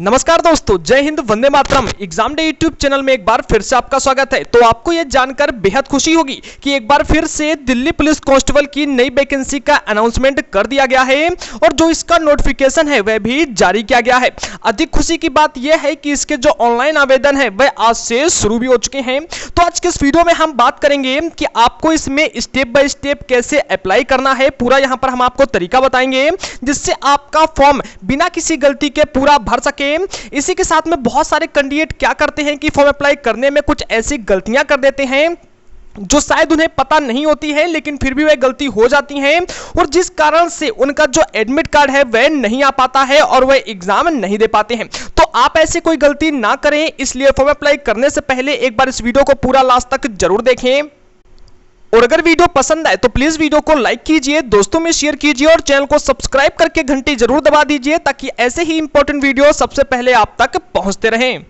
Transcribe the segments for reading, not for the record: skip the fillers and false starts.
नमस्कार दोस्तों, जय Hind, Vande Mataram. Exam day YouTube channel में एक बार फिर से आपका स्वागत है। तो आपको यह जानकर बेहद खुशी होगी कि एक बार फिर से दिल्ली पुलिस कांस्टेबल की नई वैकेंसी का अनाउंसमेंट कर दिया गया है और जो इसका नोटिफिकेशन है वह भी जारी किया गया है। अधिक खुशी की बात यह है कि इसके जो ऑनलाइन आवेदन है वह आज से शुरू भी हो चुके हैं। तो आज के इस वीडियो में हम बात करेंगे कि आपको इसमें स्टेप बाय स्टेप कैसे अप्लाई करना है। पूरा यहाँ पर हम आपको तरीका बताएंगे जिससे आपका फॉर्म बिना किसी गलती के पूरा भर सके। इसी के साथ में बहुत सारे कैंडिडेट क्या करते हैं कि फॉर्म अप्लाई करने में कुछ ऐसी गलतियां कर देते हैं जो शायद उन्हें पता नहीं होती है, लेकिन फिर भी वह गलती हो जाती है और जिस कारण से उनका जो एडमिट कार्ड है वह नहीं आ पाता है और वह एग्जाम नहीं दे पाते हैं। तो आप ऐसी कोई गलती ना करें, इसलिए फॉर्म अप्लाई करने से पहले एक बार इस वीडियो को पूरा लास्ट तक जरूर देखें। और अगर वीडियो पसंद आए तो प्लीज वीडियो को लाइक कीजिए, दोस्तों में शेयर कीजिए और चैनल को सब्सक्राइब करके घंटी जरूर दबा दीजिए ताकि ऐसे ही इंपॉर्टेंट वीडियो सबसे पहले आप तक पहुंचते रहें।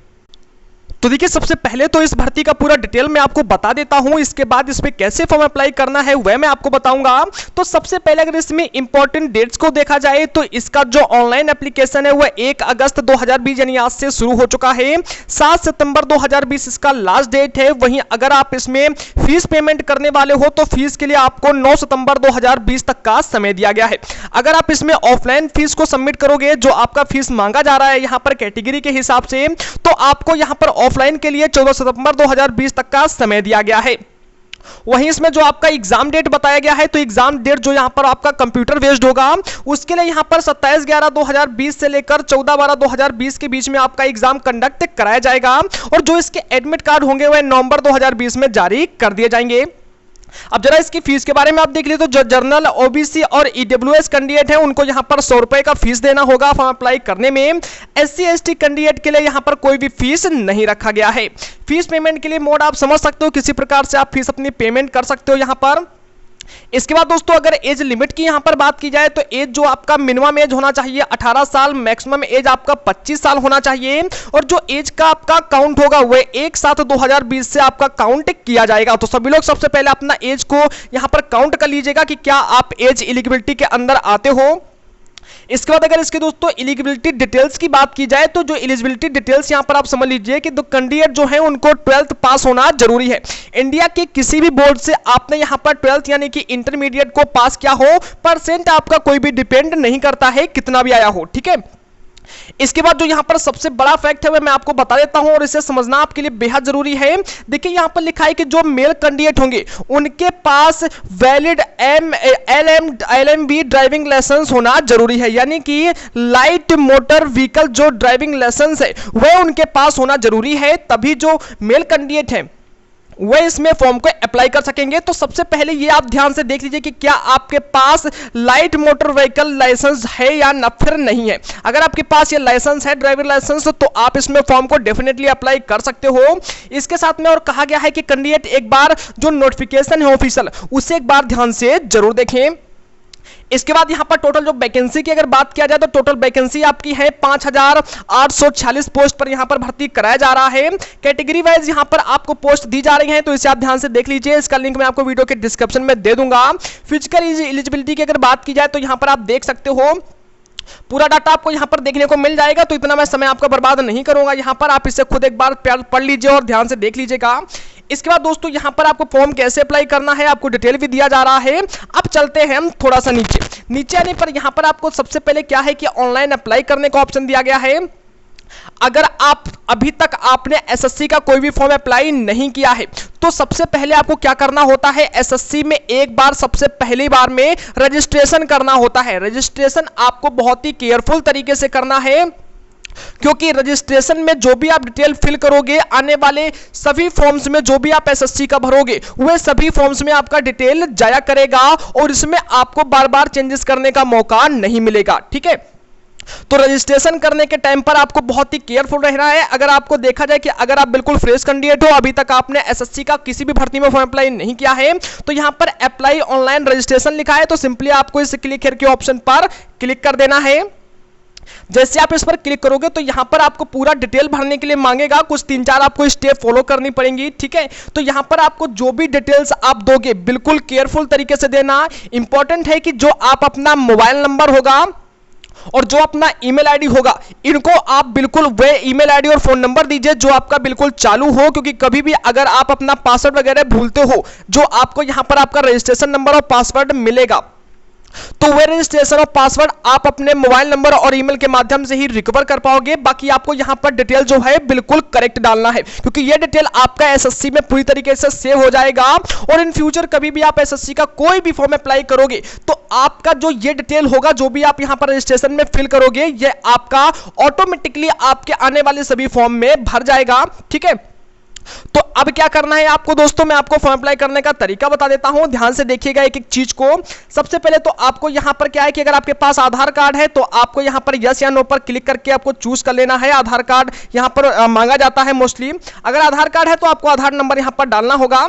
तो देखिए, सबसे पहले तो इस भर्ती का पूरा डिटेल मैं आपको बता देता हूं, इसके बाद इसमें कैसे फॉर्म अप्लाई करना है वह मैं आपको बताऊंगा। तो सबसे पहले अगर इसमें इंपॉर्टेंट डेट्स को देखा जाए तो इसका जो ऑनलाइन एप्लीकेशन है वह 1 अगस्त 2020 यानी आज से शुरू हो चुका है। 7 सितंबर 2020 इसका लास्ट डेट है। वहीं अगर आप इसमें फीस पेमेंट करने वाले हो तो फीस के लिए आपको 9 सितंबर 2020 तक का समय दिया गया है। अगर आप इसमें ऑफलाइन फीस को सबमिट करोगे, जो आपका फीस मांगा जा रहा है यहाँ पर कैटेगरी के हिसाब से, तो आपको यहाँ पर ऑफलाइन के लिए 14 सितंबर 2020 तक का समय दिया गया है। वहीं इसमें जो आपका एग्जाम डेट बताया गया है, तो एग्जाम डेट जो यहां पर आपका कंप्यूटर बेस्ड होगा उसके लिए यहां पर 27/11/2020 से लेकर 14/12/2020 के बीच में आपका एग्जाम कंडक्ट कराया जाएगा और जो इसके एडमिट कार्ड होंगे वह नवंबर 2020 में जारी कर दिए जाएंगे। अब जरा इसकी फीस के बारे में आप देख लीजिए, तो जो जनरल, ओबीसी और ईडब्ल्यूएस कैंडिडेट है उनको यहां पर 100 रुपए का फीस देना होगा फॉर्म अप्लाई करने में। एससी एसटी कैंडिडेट के लिए यहां पर कोई भी फीस नहीं रखा गया है। फीस पेमेंट के लिए मोड आप समझ सकते हो, किसी प्रकार से आप फीस अपनी पेमेंट कर सकते हो यहां पर। इसके बाद दोस्तों अगर एज लिमिट की यहां पर बात की जाए तो एज जो आपका मिनिमम एज होना चाहिए 18 साल, मैक्सिमम एज आपका 25 साल होना चाहिए और जो एज का आपका काउंट होगा वह 1/7/2020 से आपका काउंट किया जाएगा। तो सभी लोग सबसे पहले अपना एज को यहां पर काउंट कर लीजिएगा कि क्या आप एज एलिजिबिलिटी के अंदर आते हो। इसके बाद अगर इसके दोस्तों एलिजिबिलिटी डिटेल्स की बात की जाए तो जो एलिजिबिलिटी डिटेल्स यहां पर आप समझ लीजिए कि दो कैंडिडेट जो है उनको 12th पास होना जरूरी है। इंडिया के किसी भी बोर्ड से आपने यहां पर 12th यानी कि इंटरमीडिएट को पास किया हो, परसेंट आपका कोई भी डिपेंड नहीं करता है कितना भी आया हो, ठीक है। इसके बाद जो यहां पर सबसे बड़ा फैक्ट है वह मैं आपको बता देता हूं और इसे समझना आपके लिए बेहद जरूरी है। देखिए यहां पर लिखा है कि जो मेल कैंडिडेट होंगे उनके पास वैलिड LMV ड्राइविंग लाइसेंस होना जरूरी है, यानी कि लाइट मोटर व्हीकल जो ड्राइविंग लाइसेंस है वह उनके पास होना जरूरी है, तभी जो मेल कैंडिडेट है वह इसमें फॉर्म को अप्लाई कर सकेंगे। तो सबसे पहले ये आप ध्यान से देख लीजिए कि क्या आपके पास लाइट मोटर व्हीकल लाइसेंस है या न फिर नहीं है। अगर आपके पास ये लाइसेंस है, ड्राइविंग लाइसेंस, तो आप इसमें फॉर्म को डेफिनेटली अप्लाई कर सकते हो। इसके साथ में और कहा गया है कि कैंडिडेट एक बार जो नोटिफिकेशन है ऑफिशियल उसे एक बार ध्यान से जरूर देखें। इसके बाद यहां पर टोटल जो वैकेंसी की अगर बात किया जाए तो टोटल वैकेंसी आपकी है 5846 पोस्ट पर यहां पर भर्ती कराया जा रहा है। कैटेगरी वाइज यहां पर आपको पोस्ट दी जा रही हैं, तो इसे आप ध्यान से देख लीजिए। इसका लिंक मैं आपको वीडियो के डिस्क्रिप्शन में दे दूंगा। फिजिकल एलिजिबिलिटी की अगर बात की जाए तो यहां पर आप देख सकते हो पूरा डाटा आपको यहां पर देखने को मिल जाएगा, तो इतना मैं समय आपका बर्बाद नहीं करूंगा। यहां पर आप इसे खुद एक बार पढ़ लीजिए और ध्यान से देख लीजिएगा। इसके बाद दोस्तों यहां पर आपको फॉर्म कैसे अप्लाई करना है आपको डिटेल भी दिया जा रहा है। अब चलते हैं हम थोड़ा सा नीचे आने पर यहां पर आपको सबसे पहले क्या है कि ऑनलाइन अप्लाई करने का ऑप्शन दिया गया है। अगर आप अभी तक आपने एसएससी का कोई भी फॉर्म अप्लाई नहीं किया है तो सबसे पहले आपको क्या करना होता है, एसएससी में एक बार सबसे पहली बार में रजिस्ट्रेशन करना होता है। रजिस्ट्रेशन आपको बहुत ही केयरफुल तरीके से करना है, क्योंकि रजिस्ट्रेशन में जो भी आप डिटेल फिल करोगे, आने वाले सभी फॉर्म्स में जो भी आप एसएससी का भरोगे वह सभी फॉर्म्स में आपका डिटेल जाया करेगा और इसमें आपको बार बार चेंजेस करने का मौका नहीं मिलेगा, ठीक है। तो रजिस्ट्रेशन करने के टाइम पर आपको बहुत ही केयरफुल रहना है। अगर आपको देखा जाए कि अगर आप बिल्कुल फ्रेश कैंडिडेट हो, अभी तक आपने एसएससी का किसी भी भर्ती में फॉर्म अप्लाई नहीं किया है, तो यहां पर अप्लाई ऑनलाइन रजिस्ट्रेशन लिखा है, तो सिंपली आपको इस क्लिक हियर के ऑप्शन पर क्लिक कर देना है। जैसे आप इस पर क्लिक करोगे तो यहां पर आपको पूरा डिटेल भरने के लिए मांगेगा, कुछ 3-4 आपको स्टेप फॉलो करनी पड़ेंगी, ठीक है। तो यहां पर आपको जो भी डिटेल्स आप दोगे बिल्कुल केयरफुल तरीके से देना। इंपॉर्टेंट है कि जो आप अपना मोबाइल नंबर होगा और जो अपना ईमेल आईडी होगा, इनको आप बिल्कुल वे ईमेल आईडी और फोन नंबर दीजिए जो आपका बिल्कुल चालू हो, क्योंकि कभी भी अगर आप अपना पासवर्ड वगैरह भूलते हो, जो आपको यहां पर आपका रजिस्ट्रेशन नंबर और पासवर्ड मिलेगा, तो वह रजिस्ट्रेशन और पासवर्ड आप अपने मोबाइल नंबर और ईमेल के माध्यम से ही रिकवर कर पाओगे। बाकी आपको यहां पर डिटेल जो है बिल्कुल करेक्ट डालना है, क्योंकि यह डिटेल आपका एसएससी में पूरी तरीके से सेव हो जाएगा और इन फ्यूचर कभी भी आप एसएससी का कोई भी फॉर्म अप्लाई करोगे तो आपका जो ये डिटेल होगा, जो भी आप यहां पर रजिस्ट्रेशन में फिल करोगे, ये आपका ऑटोमेटिकली आपके आने वाले सभी फॉर्म में भर जाएगा। ठीक है, तो अब क्या करना है आपको दोस्तों, मैं आपको फॉर्म अप्लाई करने का तरीका बता देता हूं, ध्यान से देखिएगा एक एक चीज को। सबसे पहले तो आपको यहां पर क्या है कि अगर आपके पास आधार कार्ड है तो आपको यहां पर यस या नो पर क्लिक करके आपको चूज कर लेना है। आधार कार्ड यहां पर मांगा जाता है मोस्टली। अगर आधार कार्ड है तो आपको आधार नंबर यहां पर डालना होगा।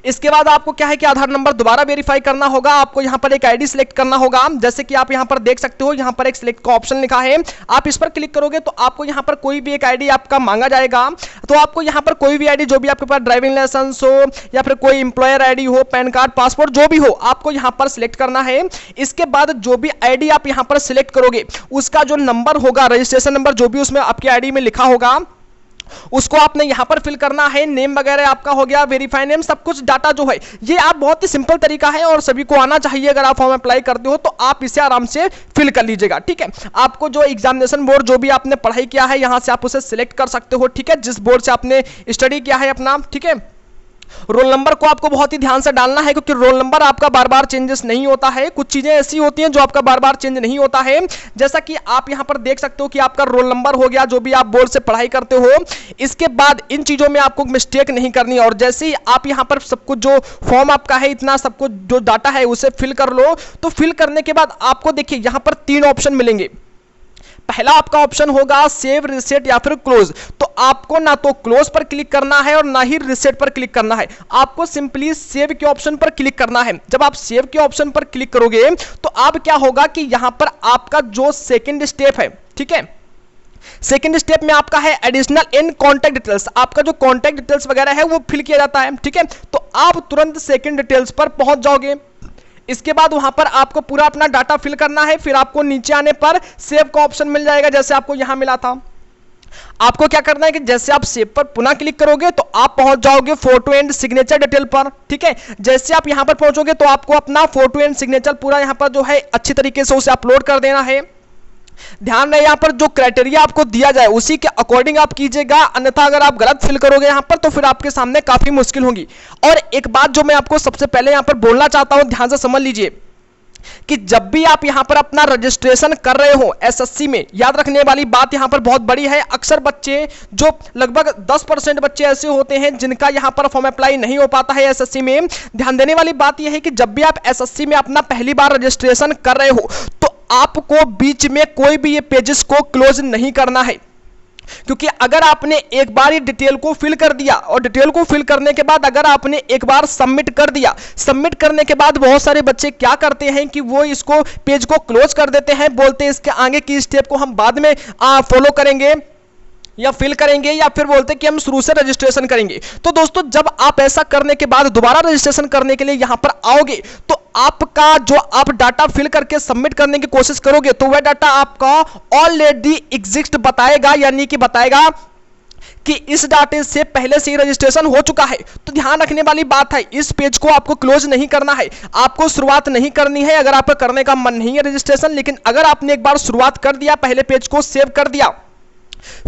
इसके बाद आपको क्या है कि आधार नंबर दोबारा वेरीफाई करना होगा। आपको यहां पर एक आईडी सिलेक्ट करना होगा, जैसे कि आप यहां पर देख सकते हो, यहां पर एक सिलेक्ट का ऑप्शन लिखा है। आप इस पर क्लिक करोगे तो आपको यहां पर कोई भी एक आईडी आपका मांगा जाएगा। तो आपको यहां पर कोई भी आईडी, जो भी आपके पास ड्राइविंग लाइसेंस हो या फिर कोई इंप्लॉयर आईडी हो, पैन कार्ड, पासपोर्ट, जो भी हो, आपको यहां पर सिलेक्ट करना है। इसके बाद जो भी आईडी आप यहां पर सिलेक्ट करोगे, उसका जो नंबर होगा, रजिस्ट्रेशन नंबर जो भी उसमें आपकी आईडी में लिखा होगा, उसको आपने यहां पर फिल करना है। नेम वगैरह आपका हो गया, वेरीफाई नेम, सब कुछ डाटा जो है ये आप बहुत ही सिंपल तरीका है और सभी को आना चाहिए। अगर आप फॉर्म अप्लाई करते हो तो आप इसे आराम से फिल कर लीजिएगा। ठीक है, आपको जो एग्जामिनेशन बोर्ड जो भी आपने पढ़ाई किया है यहां से आप उसे सिलेक्ट कर सकते हो। ठीक है, जिस बोर्ड से आपने स्टडी किया है अपना। ठीक है, रोल नंबर को आपको बहुत ही ध्यान से डालना है, क्योंकि रोल नंबर आपका बार बार चेंजेस नहीं होता है। कुछ चीजें ऐसी होती हैं जो आपका बार बार चेंज नहीं होता है, जैसा कि आप यहां पर देख सकते हो कि आपका रोल नंबर हो गया, जो भी आप बोर्ड से पढ़ाई करते हो। इसके बाद इन चीजों में आपको मिस्टेक नहीं करनी है, और जैसे ही आप यहां पर सब कुछ जो फॉर्म आपका है, इतना सब कुछ जो डाटा है उसे फिल कर लो। तो फिल करने के बाद आपको देखिए यहां पर 3 ऑप्शन मिलेंगे। पहला आपका ऑप्शन होगा सेव, रिसेट या फिर क्लोज। तो आपको ना तो क्लोज पर क्लिक करना है और ना ही रिसेट पर क्लिक करना है, आपको सिंपली सेव के ऑप्शन पर क्लिक करना है। जब आप सेव के ऑप्शन पर क्लिक करोगे तो अब क्या होगा कि यहां पर आपका जो सेकंड स्टेप है, ठीक है, सेकंड स्टेप में आपका है एडिशनल इन कॉन्टैक्ट डिटेल्स। आपका जो कॉन्टैक्ट डिटेल्स वगैरह है वो फिल किया जाता है। ठीक है, तो आप तुरंत सेकंड डिटेल्स पर पहुंच जाओगे। इसके बाद वहां पर आपको पूरा अपना डाटा फिल करना है। फिर आपको नीचे आने पर सेव का ऑप्शन मिल जाएगा, जैसे आपको यहां मिला था। आपको क्या करना है कि जैसे आप सेव पर पुनः क्लिक करोगे तो आप पहुंच जाओगे फोटो एंड सिग्नेचर डिटेल पर। ठीक है, जैसे आप यहां पर पहुंचोगे तो आपको अपना फोटो एंड सिग्नेचर पूरा यहां पर जो है अच्छी तरीके से उसे अपलोड कर देना है। ध्यान रहे, यहां पर जो क्राइटेरिया आपको दिया जाए उसी के अकॉर्डिंग आप कीजिएगा, अन्यथा अगर आप गलत फिल करोगे यहां पर तो फिर आपके सामने काफी मुश्किल होगी। और एक बात जो मैं आपको सबसे पहले यहां पर बोलना चाहता हूं, ध्यान से समझ लीजिए कि जब भी आप यहां पर अपना रजिस्ट्रेशन कर रहे हो एसएससी में, याद रखने वाली बात यहां पर बहुत बड़ी है। अक्सर बच्चे, जो लगभग 10% बच्चे ऐसे होते हैं जिनका यहां पर फॉर्म अप्लाई नहीं हो पाता है एसएससी में। ध्यान देने वाली बात यह है कि जब भी आप एसएससी में अपना पहली बार रजिस्ट्रेशन कर रहे हो तो आपको बीच में कोई भी ये पेजेस को क्लोज नहीं करना है, क्योंकि अगर आपने एक बार ये डिटेल को फिल कर दिया और डिटेल को फिल करने के बाद अगर आपने एक बार सबमिट कर दिया, सबमिट करने के बाद बहुत सारे बच्चे क्या करते हैं कि वो इसको पेज को क्लोज कर देते हैं, बोलते हैं इसके आगे की स्टेप को हम बाद में फॉलो करेंगे या फिल करेंगे, या फिर बोलते कि हम शुरू से रजिस्ट्रेशन करेंगे। तो दोस्तों, जब आप ऐसा करने के बाद दोबारा रजिस्ट्रेशन करने के लिए यहां पर आओगे तो आपका जो आप डाटा फिल करके सबमिट करने की कोशिश करोगे तो वह डाटा आपका ऑलरेडी एग्जिस्ट बताएगा, यानी कि बताएगा कि इस डाटे से पहले से ही रजिस्ट्रेशन हो चुका है। तो ध्यान रखने वाली बात है, इस पेज को आपको क्लोज नहीं करना है, आपको शुरुआत नहीं करनी है अगर आपका करने का मन नहीं है रजिस्ट्रेशन। लेकिन अगर आपने एक बार शुरुआत कर दिया, पहले पेज को सेव कर दिया,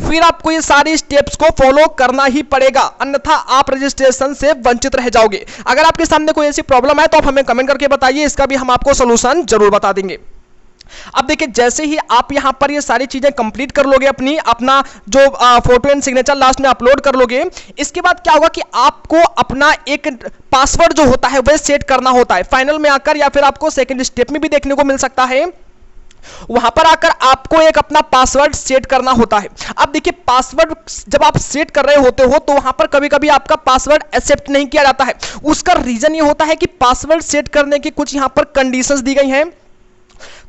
फिर आपको ये सारी स्टेप्स को फॉलो करना ही पड़ेगा, अन्यथा आप रजिस्ट्रेशन से वंचित रह जाओगे। अगर आपके सामने कोई ऐसी प्रॉब्लम है तो आप हमें कमेंट करके बताइए, इसका भी हम आपको सॉल्यूशन जरूर बता देंगे। अब देखिए, जैसे ही आप यहां पर ये सारी चीजें कंप्लीट कर लोगे, अपना जो फोटो एंड सिग्नेचर लास्ट में अपलोड कर लोगे, इसके बाद क्या होगा कि आपको अपना एक पासवर्ड जो होता है वह सेट करना होता है फाइनल में आकर, या फिर आपको सेकंड स्टेप में भी देखने को मिल सकता है। वहां पर आकर आपको एक अपना पासवर्ड सेट करना होता है। अब देखिए, पासवर्ड जब आप सेट कर रहे होते हो तो वहां पर कभी कभी आपका पासवर्ड एक्सेप्ट नहीं किया जाता है। उसका रीजन ये होता है कि पासवर्ड सेट करने की कुछ यहां पर कंडीशंस दी गई हैं।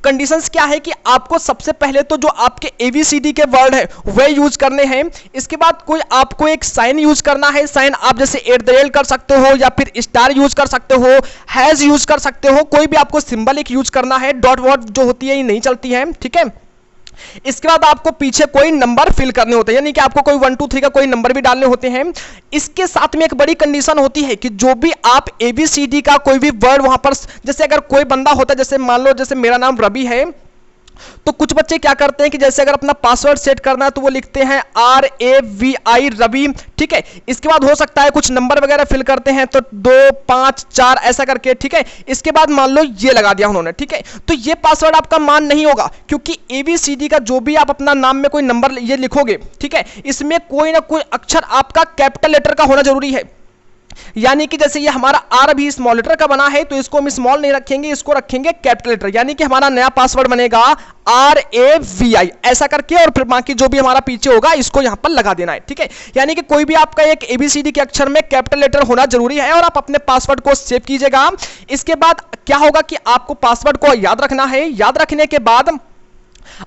कंडीशंस क्या है कि आपको सबसे पहले तो जो आपके ABCD के वर्ड है वह यूज करने हैं। इसके बाद कोई आपको एक साइन यूज करना है। साइन आप जैसे @ कर सकते हो या फिर स्टार यूज कर सकते हो, हैज यूज कर सकते हो, कोई भी आपको सिंबल एक यूज करना है। डॉट वॉट जो होती है ये नहीं चलती है, ठीक है। इसके बाद आपको पीछे कोई नंबर फिल करने होते हैं, यानी कि आपको कोई 1 2 3 का कोई नंबर भी डालने होते हैं। इसके साथ में एक बड़ी कंडीशन होती है कि जो भी आप ABCD का कोई भी वर्ड वहां पर, जैसे अगर कोई बंदा होता है, जैसे मान लो जैसे मेरा नाम रवि है, तो कुछ बच्चे क्या करते हैं कि जैसे अगर अपना पासवर्ड सेट करना है तो वो लिखते हैं RAVI रवि, ठीक है। इसके बाद हो सकता है कुछ नंबर वगैरह फिल करते हैं तो 2 5 4 ऐसा करके, ठीक है। इसके बाद मान लो ये लगा दिया उन्होंने, ठीक है। तो ये पासवर्ड आपका मान नहीं होगा, क्योंकि ABCD का जो भी आप अपना नाम में कोई नंबर ये लिखोगे, ठीक है, इसमें कोई ना कोई अक्षर आपका कैपिटल लेटर का होना जरूरी है। यानी कि जैसे ये हमारा R भी स्मॉल लेटर का बना है तो इसको हम स्मॉल नहीं रखेंगे, इसको रखेंगे कैपिटल लेटर, यानी कि हमारा नया पासवर्ड बनेगा RAVI ऐसा करके, और फिर बाकी जो भी हमारा पीछे होगा इसको यहां पर लगा देना है, ठीक है। यानी कि कोई भी आपका एक ABCD के अक्षर में कैपिटल लेटर होना जरूरी है, और आप अपने पासवर्ड को सेव कीजिएगा। इसके बाद क्या होगा कि आपको पासवर्ड को याद रखना है। याद रखने के बाद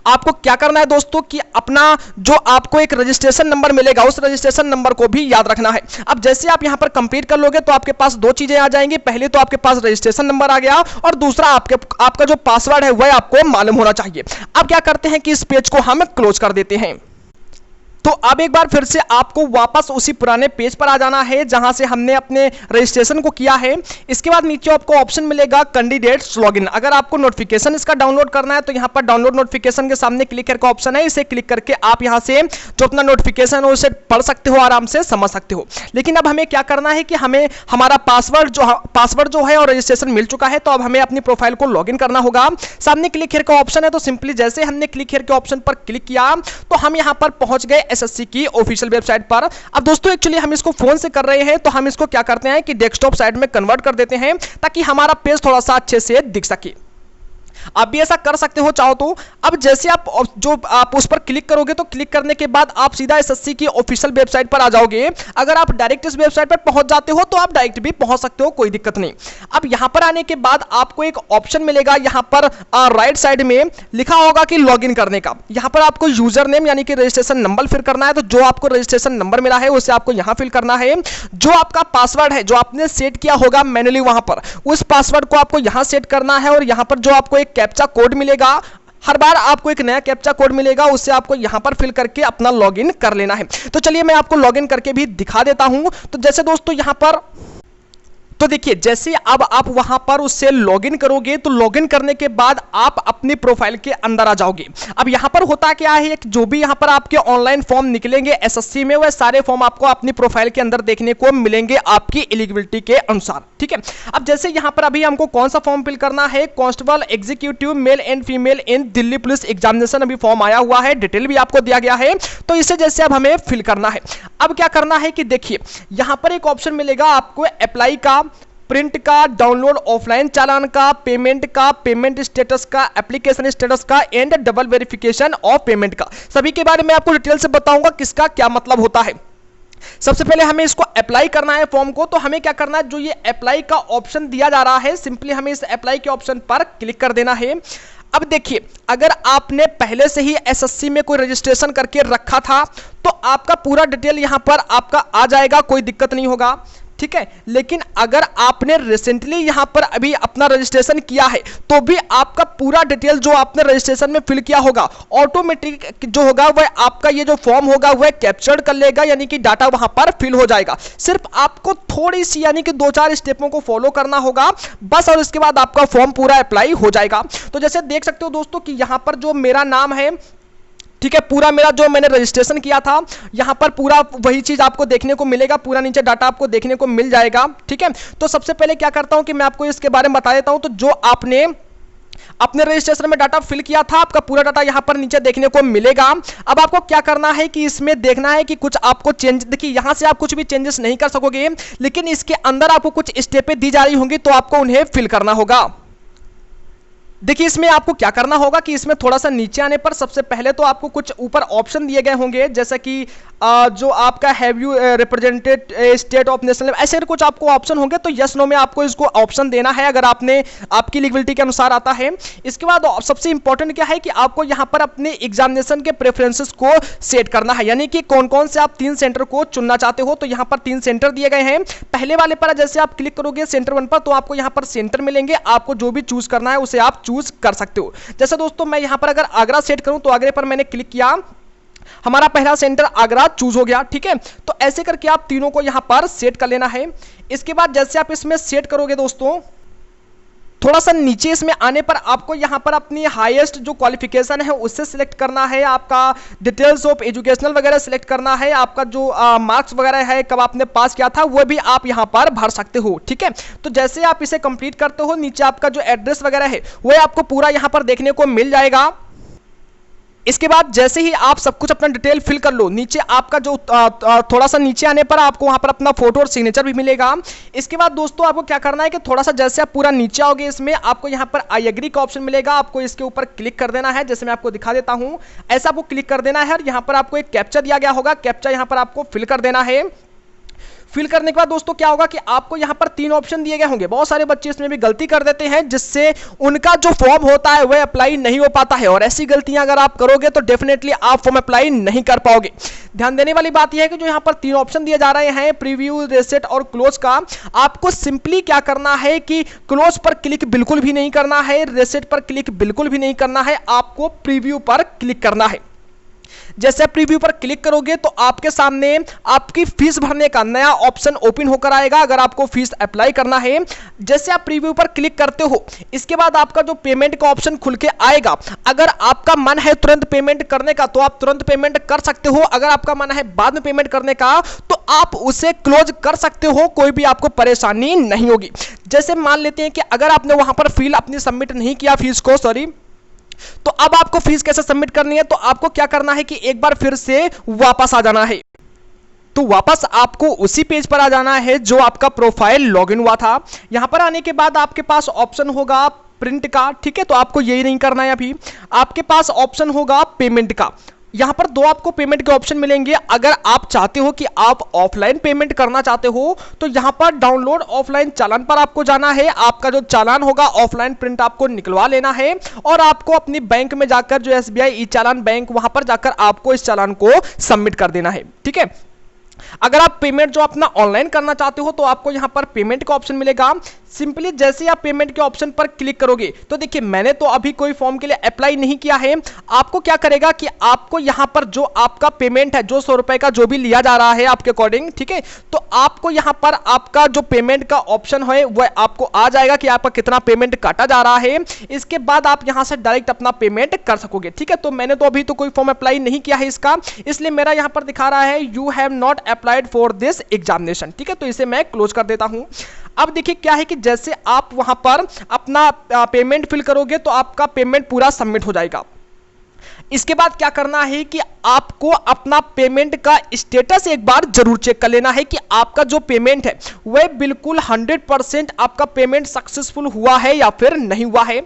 आपको क्या करना है दोस्तों कि अपना जो आपको एक रजिस्ट्रेशन नंबर मिलेगा उस रजिस्ट्रेशन नंबर को भी याद रखना है। अब जैसे आप यहां पर कंप्लीट कर लोगे तो आपके पास दो चीजें आ जाएंगी। पहले तो आपके पास रजिस्ट्रेशन नंबर आ गया, और दूसरा आपका जो पासवर्ड है वह आपको मालूम होना चाहिए। अब क्या करते हैं कि इस पेज को हम क्लोज कर देते हैं। तो अब एक बार फिर से आपको वापस उसी पुराने पेज पर आ जाना है जहां से हमने अपने रजिस्ट्रेशन को किया है। इसके बाद नीचे आपको ऑप्शन मिलेगा कैंडिडेट्स लॉगिन। अगर आपको नोटिफिकेशन इसका डाउनलोड करना है तो यहां पर डाउनलोड नोटिफिकेशन के सामने क्लिक करके ऑप्शन है, इसे क्लिक करके आप यहां से जो अपना नोटिफिकेशन है उसे पढ़ सकते हो, आराम से समझ सकते हो। लेकिन अब हमें क्या करना है कि हमें हमारा पासवर्ड जो है और रजिस्ट्रेशन मिल चुका है, तो अब हमें अपनी प्रोफाइल को लॉगिन करना होगा। सामने क्लिक हियर का ऑप्शन है, तो सिंपली जैसे हमने क्लिक हियर के ऑप्शन पर क्लिक किया तो हम यहां पर पहुंच गए SSC की ऑफिशियल वेबसाइट पर। अब दोस्तों एक्चुअली हम इसको फोन से कर रहे हैं, तो हम इसको क्या करते हैं कि डेस्कटॉप साइड में कन्वर्ट कर देते हैं ताकि हमारा पेज थोड़ा सा अच्छे से दिख सके। आप भी ऐसा कर सकते हो चाहो तो। अब जैसे आप उस पर क्लिक करोगे तो क्लिक करने के बाद आप सीधा SSC की ऑफिशियल वेबसाइट पर आ जाओगे। अगर आप डायरेक्ट इस वेबसाइट पर पहुंच जाते हो तो आप डायरेक्ट भी पहुंच सकते हो, कोई दिक्कत नहीं। अब यहां पर आने के बाद आपको एक ऑप्शन मिलेगा, यहां पर राइट साइड में लिखा होगा कि लॉगिन करने का। यहां पर आपको यूजर नेम यानी कि रजिस्ट्रेशन नंबर फिल करना है, तो जो आपको रजिस्ट्रेशन नंबर मिला है उसे आपको यहां फिल करना है। जो आपका पासवर्ड है जो आपने सेट किया होगा मैन्युअली वहां पर, उस पासवर्ड को आपको यहां सेट करना है। और यहां पर जो आपको एक कैप्चा कोड मिलेगा, हर बार आपको एक नया कैप्चा कोड मिलेगा, उससे आपको यहां पर फिल करके अपना लॉगिन कर लेना है। तो चलिए मैं आपको लॉगिन करके भी दिखा देता हूं। तो जैसे दोस्तों यहां पर तो देखिए, जैसे अब आप वहां पर उससे लॉगिन करोगे तो लॉगिन करने के बाद आप अपनी प्रोफाइल के अंदर आ जाओगे। अब यहां पर होता क्या है, जो भी यहां पर आपके ऑनलाइन फॉर्म निकलेंगे SSC में, वह सारे फॉर्म आपको अपनी प्रोफाइल के अंदर देखने को मिलेंगे आपकी एलिजिबिलिटी के अनुसार, ठीक है। अब जैसे यहां पर अभी हमको कौन सा फॉर्म फिल करना है, constable executive male and female in Delhi police examination अभी फॉर्म आया हुआ है, डिटेल भी आपको दिया गया है। तो इसे जैसे अब हमें फिल करना है। अब क्या करना है कि देखिए यहां पर एक ऑप्शन मिलेगा आपको अप्लाई का, प्रिंट का, डाउनलोड ऑफलाइन चालान का, पेमेंट स्टेटस का, एप्लीकेशन स्टेटस का, and double verification of payment का। सभी के बारे में आपको डिटेल से बताऊंगा किसका क्या मतलब होता है। सबसे पहले हमें इसको अप्लाई करना है फॉर्म को। तो हमें क्या करना है, जो ये अप्लाई का ऑप्शन दिया जा रहा है, सिंपली हमें इस अप्लाई के ऑप्शन पर क्लिक कर देना है। अब देखिए, अगर आपने पहले से ही SSC में कोई रजिस्ट्रेशन करके रखा था तो आपका पूरा डिटेल यहां पर आपका आ जाएगा, कोई दिक्कत नहीं होगा, ठीक है। लेकिन अगर आपने रिसेंटली यहां पर अभी अपना रजिस्ट्रेशन किया है तो भी आपका पूरा डिटेल जो आपने रजिस्ट्रेशन में फिल किया होगा ऑटोमेटिक जो होगा वह आपका ये जो फॉर्म होगा वह कैप्चर्ड कर लेगा, यानी कि डाटा वहां पर फिल हो जाएगा। सिर्फ आपको थोड़ी सी यानी कि 2-4 स्टेपों को फॉलो करना होगा बस, और इसके बाद आपका फॉर्म पूरा अप्लाई हो जाएगा। तो जैसे देख सकते हो दोस्तों कि यहां पर जो मेरा नाम है, ठीक है, पूरा मेरा जो मैंने रजिस्ट्रेशन किया था यहां पर पूरा वही चीज आपको देखने को मिलेगा, पूरा नीचे डाटा आपको देखने को मिल जाएगा, ठीक है। तो सबसे पहले क्या करता हूं कि मैं आपको इसके बारे में बता देता हूं। तो जो आपने अपने रजिस्ट्रेशन में डाटा फिल किया था, आपका पूरा डाटा यहां पर नीचे देखने को मिलेगा। अब आपको क्या करना है कि इसमें देखना है कि कुछ आपको चेंज, देखिए यहां से आप कुछ भी चेंजेस नहीं कर सकोगे, लेकिन इसके अंदर आपको कुछ स्टेपें दी जा रही होंगी तो आपको उन्हें फिल करना होगा। देखिए इसमें आपको क्या करना होगा कि इसमें थोड़ा सा नीचे आने पर सबसे पहले तो आपको कुछ ऊपर ऑप्शन दिए गए होंगे, जैसा कि जो आपका have you represented state of national, ऐसे कुछ आपको ऑप्शन होंगे, तो यस नो में आपको इसको ऑप्शन देना है अगर आपने आपकी लिजिबिलिटी के अनुसार आता है। इसके बाद सबसे इंपॉर्टेंट क्या है कि आपको यहाँ पर अपने एग्जामिनेशन के प्रेफरेंसेस को सेट करना है, यानी कि कौन कौन से आप 3 सेंटर को चुनना चाहते हो। तो यहाँ पर 3 सेंटर दिए गए हैं। पहले वाले पर जैसे आप क्लिक करोगे सेंटर 1 पर, तो आपको यहाँ पर सेंटर मिलेंगे, आपको जो भी चूज करना है उसे आप चूज कर सकते हो। जैसे दोस्तों मैं यहाँ पर अगर आगरा सेट करूं तो आगरे पर मैंने क्लिक किया, हमारा पहला सेंटर आगरा चूज हो गया, ठीक है। तो ऐसे करके आप तीनों को यहां पर सेट कर लेना है। इसके बाद जैसे आप इसमें सेट करोगे दोस्तों, थोड़ा सा नीचे इसमें आने पर आपको यहां पर अपनी हाईएस्ट जो क्वालिफिकेशन है उससे सिलेक्ट करना है, आपका डिटेल्स ऑफ एजुकेशनल वगैरह सिलेक्ट करना है, आपका जो मार्क्स वगैरह है, कब आपने पास किया था वो भी आप यहां पर भर सकते हो, ठीक है। तो जैसे आप इसे कंप्लीट करते हो, नीचे आपका जो एड्रेस वगैरह है वो आपको पूरा यहां पर देखने को मिल जाएगा। इसके बाद जैसे ही आप सब कुछ अपना डिटेल फिल कर लो, नीचे आपका जो थोड़ा सा नीचे आने पर आपको वहां पर अपना फोटो और सिग्नेचर भी मिलेगा। इसके बाद दोस्तों आपको क्या करना है कि थोड़ा सा जैसे आप पूरा नीचे आओगे, इसमें आपको यहां पर आई एग्री का ऑप्शन मिलेगा, आपको इसके ऊपर क्लिक कर देना है। जैसे मैं आपको दिखा देता हूं, ऐसा आपको क्लिक कर देना है और यहां पर आपको एक कैप्चा दिया गया होगा, कैप्चा यहां पर आपको फिल कर देना है। फिल करने के बाद दोस्तों क्या होगा कि आपको यहां पर 3 ऑप्शन दिए गए होंगे। बहुत सारे बच्चे इसमें भी गलती कर देते हैं, जिससे उनका जो फॉर्म होता है वह अप्लाई नहीं हो पाता है, और ऐसी गलतियां अगर आप करोगे तो डेफिनेटली आप फॉर्म अप्लाई नहीं कर पाओगे। ध्यान देने वाली बात यह है कि जो यहां पर 3 ऑप्शन दिए जा रहे हैं, प्रीव्यू, रीसेट और क्लोज का, आपको सिंपली क्या करना है कि क्लोज पर क्लिक बिल्कुल भी नहीं करना है, रीसेट पर क्लिक बिल्कुल भी नहीं करना है, आपको प्रीव्यू पर क्लिक करना है। जैसे आप प्रीव्यू पर क्लिक करोगे तो आपके सामने आपकी फीस भरने का नया ऑप्शन ओपन होकर आएगा, अगर आपको फीस अप्लाई करना है। जैसे आप प्रीव्यू पर क्लिक करते हो, इसके बाद आपका जो पेमेंट का ऑप्शन खुल के आएगा। अगर आपका मन है तुरंत पेमेंट करने का तो आप तुरंत पेमेंट कर सकते हो, अगर आपका मन है बाद में पेमेंट करने का तो आप उसे क्लोज कर सकते हो, कोई भी आपको परेशानी नहीं होगी। जैसे मान लेते हैं कि अगर आपने वहां पर फील अपनी सबमिट नहीं किया, फीस को तो अब आपको फीस कैसे सबमिट करनी है, तो आपको क्या करना है कि एक बार फिर से वापस आ जाना है। तो वापस आपको उसी पेज पर आ जाना है जो आपका प्रोफाइल लॉगिन हुआ था। यहां पर आने के बाद आपके पास ऑप्शन होगा प्रिंट का, ठीक है, तो आपको यही नहीं करना है। अभी आपके पास ऑप्शन होगा पेमेंट का। यहां पर 2 आपको पेमेंट के ऑप्शन मिलेंगे। अगर आप चाहते हो कि आप ऑफलाइन पेमेंट करना चाहते हो तो यहां पर डाउनलोड ऑफलाइन चालान पर आपको जाना है। आपका जो चालान होगा ऑफलाइन प्रिंट आपको निकलवा लेना है और आपको अपनी बैंक में जाकर, जो SBI ई चालान बैंक, वहां पर जाकर आपको इस चालान को सबमिट कर देना है, ठीक है। अगर आप पेमेंट जो अपना ऑनलाइन करना चाहते हो तो आपको यहां पर पेमेंट का ऑप्शन मिलेगा। सिंपली जैसे आप पेमेंट के ऑप्शन पर क्लिक करोगे तो देखिए, मैंने तो अभी कोई फॉर्म के लिए अप्लाई नहीं किया है। आपको क्या करेगा कि आपको यहां पर जो आपका पेमेंट है, जो 100 रुपए का जो भी लिया जा रहा है आपके अकॉर्डिंग, ठीक है, तो आपको यहां पर आपका जो पेमेंट का ऑप्शन है वह आपको आ जाएगा कि आपका कितना पेमेंट काटा जा रहा है। इसके बाद आप यहां से डायरेक्ट अपना पेमेंट कर सकोगे, ठीक है। तो मैंने तो अभी तो कोई फॉर्म अप्लाई नहीं किया है इसका, इसलिए मेरा यहां पर दिखा रहा है you have not applied for this examination, ठीक है। तो इसे मैं क्लोज कर देता हूं। अब देखिए क्या है कि जैसे आप वहां पर अपना पेमेंट फिल करोगे तो आपका पेमेंट पूरा सबमिट हो जाएगा। इसके बाद क्या करना है कि आपको अपना पेमेंट का स्टेटस एक बार जरूर चेक कर लेना है कि आपका जो पेमेंट है वह बिल्कुल 100% आपका पेमेंट सक्सेसफुल हुआ है या फिर नहीं हुआ है।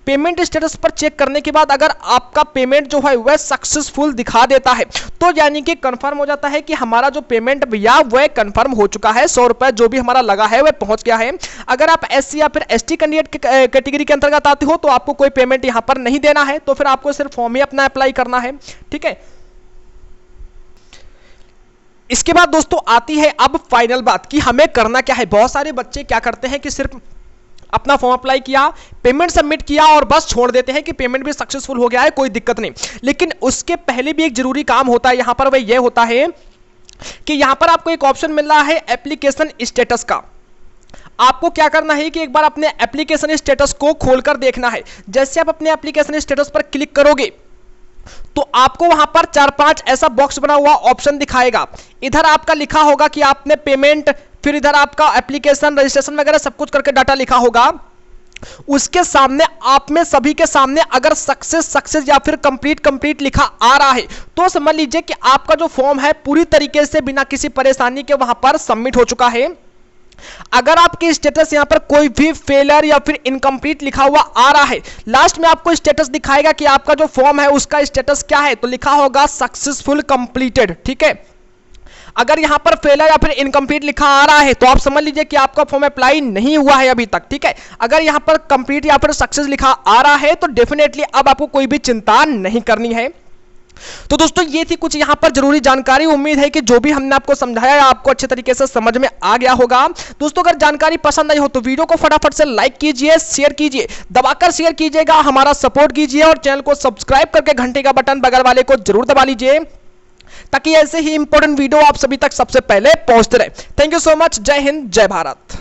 पेमेंट स्टेटस पर चेक करने के बाद अगर आपका पेमेंट जो है वह सक्सेसफुल दिखा देता है तो यानी कि कंफर्म हो जाता है कि हमारा जो पेमेंट भैया वह कंफर्म हो चुका है, 100 रुपए जो भी हमारा लगा है वह पहुंच गया है। अगर आप SC या फिर ST कैंडिडेट कैटेगरी के अंतर्गत आते हो तो आपको कोई पेमेंट यहां पर नहीं देना है, तो फिर आपको सिर्फ फॉर्म ही अपना अप्लाई करना है, ठीक है। इसके बाद दोस्तों आती है अब फाइनल बात कि हमें करना क्या है। बहुत सारे बच्चे क्या करते हैं कि सिर्फ अपना फॉर्म अप्लाई किया, पेमेंट सबमिट किया और बस छोड़ देते हैं कि पेमेंट भी सक्सेसफुल हो गया है, कोई दिक्कत नहीं। लेकिन उसके पहले भी एक जरूरी काम होता है यहां पर, वह यह होता है कि यहां पर आपको एक ऑप्शन मिल रहा है एप्लीकेशन स्टेटस का। आपको क्या करना है कि एक बार अपने एप्लीकेशन स्टेटस को खोलकर देखना है। जैसे आप अपने एप्लीकेशन स्टेटस पर क्लिक करोगे तो आपको वहां पर 4-5 ऐसा बॉक्स बना हुआ ऑप्शन दिखाएगा। इधर आपका लिखा होगा कि आपने पेमेंट, फिर इधर आपका एप्लीकेशन रजिस्ट्रेशन वगैरह सब कुछ करके डाटा लिखा होगा। उसके सामने आप में सभी के सामने अगर सक्सेस या फिर कंप्लीट लिखा आ रहा है तो समझ लीजिए कि आपका जो फॉर्म है पूरी तरीके से बिना किसी परेशानी के वहां पर सबमिट हो चुका है। अगर आपके स्टेटस यहां पर कोई भी फेलर या फिर इनकम्प्लीट लिखा हुआ आ रहा है, लास्ट में आपको स्टेटस दिखाएगा कि आपका जो फॉर्म है उसका स्टेटस क्या है, तो लिखा होगा सक्सेसफुल कंप्लीटेड, ठीक है। अगर यहाँ पर फेल या फिर इनकम्प्लीट लिखा आ रहा है तो आप समझ लीजिए कि आपका फॉर्म अप्लाई नहीं हुआ है अभी तक, ठीक है। अगर यहाँ पर कंप्लीट या फिर सक्सेस लिखा आ रहा है तो डेफिनेटली अब आपको कोई भी चिंता नहीं करनी है। तो दोस्तों ये थी कुछ यहाँ पर जरूरी जानकारी। उम्मीद है कि जो भी हमने आपको समझाया आपको अच्छे तरीके से समझ में आ गया होगा। दोस्तों अगर जानकारी पसंद आई हो तो वीडियो को फटाफट से लाइक कीजिए, शेयर कीजिए, दबाकर शेयर कीजिएगा, हमारा सपोर्ट कीजिए और चैनल को सब्सक्राइब करके घंटे का बटन बगल वाले को जरूर दबा लीजिए ताकि ऐसे ही इंपॉर्टेंट वीडियो आप सभी तक सबसे पहले पहुंचते रहे। Thank you so much. जय हिंद, जय भारत।